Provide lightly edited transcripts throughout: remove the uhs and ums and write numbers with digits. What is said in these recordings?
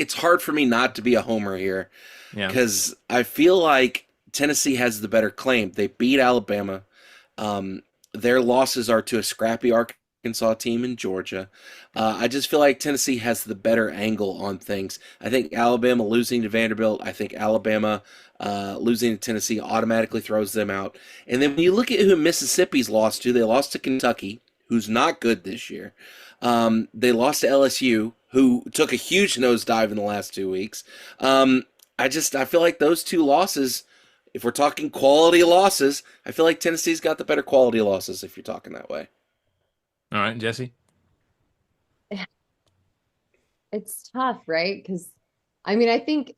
it's hard for me not to be a homer here Yeah. because I feel like Tennessee has the better claim. They beat Alabama. Um, their losses are to a scrappy Arkansas team in Georgia. I just feel like Tennessee has the better angle on things. I think Alabama losing to Vanderbilt, I think Alabama losing to Tennessee automatically throws them out. And then when you look at who Mississippi's lost to, they lost to Kentucky, who's not good this year. They lost to LSU, who took a huge nosedive in the last 2 weeks. I feel like those two losses, if we're talking quality losses, I feel like Tennessee's got the better quality losses if you're talking that way. All right, Jesse. It's tough, right? Because I mean, I think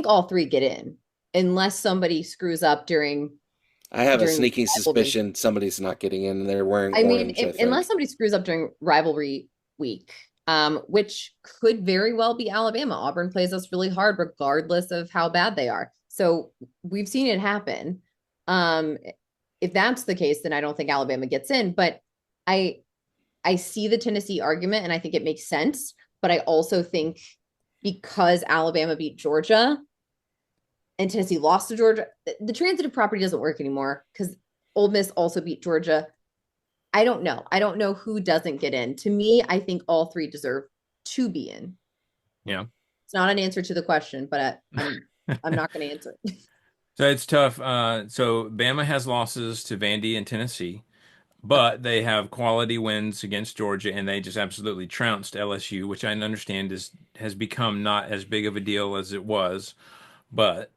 all three get in unless somebody screws up I have a during sneaking rivalry. suspicion somebody's not getting in, and they're wearing I mean, orange, I unless think. somebody screws up during rivalry week, which could very well be Alabama. Auburn plays us really hard, regardless of how bad they are. So we've seen it happen. Um, if that's the case, then I don't think Alabama gets in. But I I see the Tennessee argument, and I think it makes sense. But I also think because Alabama beat Georgia and Tennessee lost to Georgia, the transitive property doesn't work anymore because Ole Miss also beat Georgia. I don't know. I don't know who doesn't get in. To me, I think all three deserve to be in. Yeah. It's not an answer to the question, but I'm not going to answer it. So it's tough. So Bama has losses to Vandy and Tennessee, but they have quality wins against Georgia, and they just absolutely trounced LSU, which I understand has become not as big of a deal as it was, but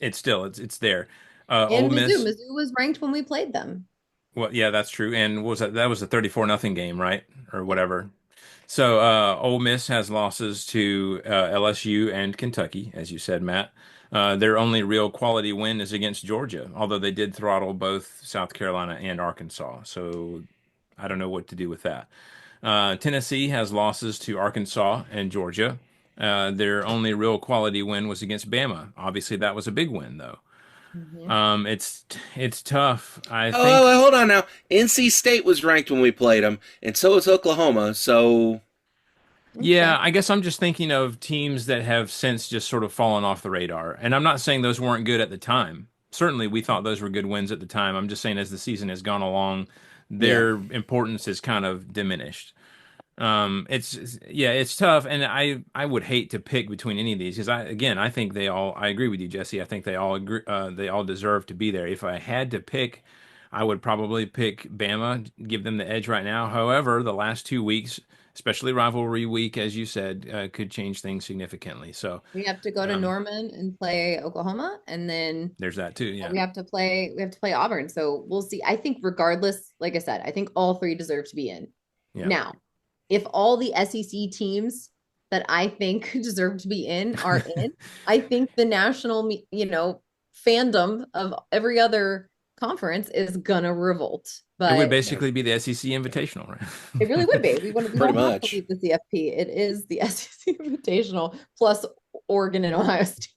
it's still it's there. Ole And Mizzou, Miss, Mizzou was ranked when we played them. well, yeah, that's true. And what was that? That was a 34-0 game, right? Or Yep. whatever. So Ole Miss has losses to LSU and Kentucky, as you said, Matt. Their only real quality win is against Georgia, although they did throttle both South Carolina and Arkansas. So I don't know what to do with that. Tennessee has losses to Arkansas and Georgia. Their only real quality win was against Bama. Obviously, that was a big win, though. Mhm. It's tough. I think. Oh, hold on now. NC State was ranked when we played them, and so was Oklahoma. So Yeah, Okay. I guess I'm just thinking of teams that have since just sort of fallen off the radar. And I'm not saying those weren't good at the time. Certainly, we thought those were good wins at the time. I'm just saying as the season has gone along, yeah, their importance has kind of diminished. Yeah, it's tough, and I would hate to pick between any of these because I think they all. I agree with you, Jesse. I think they all agree. They all deserve to be there. If I had to pick, I would probably pick Bama, give them the edge right now. However, the last 2 weeks, especially rivalry week, as you said, could change things significantly. So, We have to go to um, Norman and play Oklahoma, and then there's that too. Yeah, we have to play Auburn. So we'll see. I think regardless, like I said, I think all three deserve to be in. yeah. Now, if all the SEC teams that I think deserve to be in are in, I think the national, fandom of every other conference is gonna revolt. It would But basically be the SEC Invitational, it really would right? be. We pretty don't have to much. leave the CFP. It is the SEC Invitational plus Oregon and Ohio State.